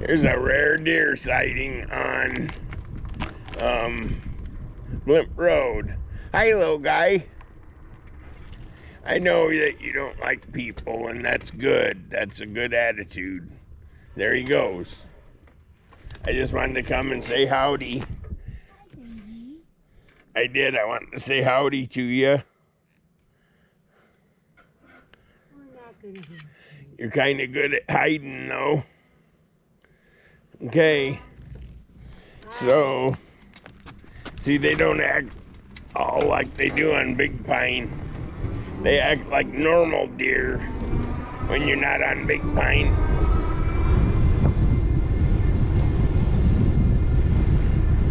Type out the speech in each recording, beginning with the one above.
Here's a rare deer sighting on Blimp Road. Hi, little guy. I know that you don't like people, and that's good. That's a good attitude. There he goes. I just wanted to come and say howdy. I did. I wanted to say howdy to you. You're kind of good at hiding, though. Okay. So, see, they don't act all like they do on Big Pine. They act like normal deer when you're not on Big Pine.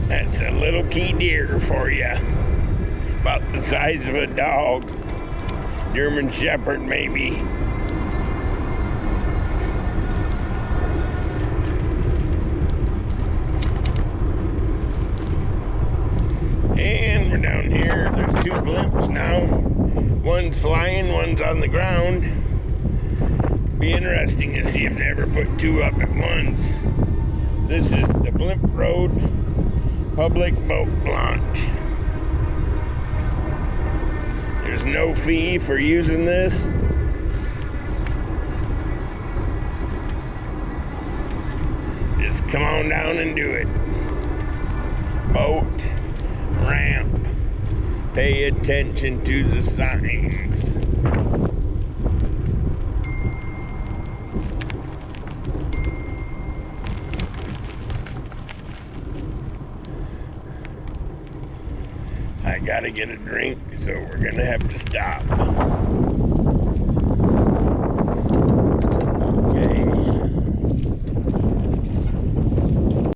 That's a little key deer for you. About the size of a dog. German Shepherd, maybe. And we're down here. There's two blimps now. One's flying, one's on the ground. Be interesting to see if they ever put two up at once. This is the Blimp Road public boat launch. There's no fee for using this. Just come on down and do it. Boat, ramp, pay attention to the signs. I gotta get a drink, so we're gonna have to stop.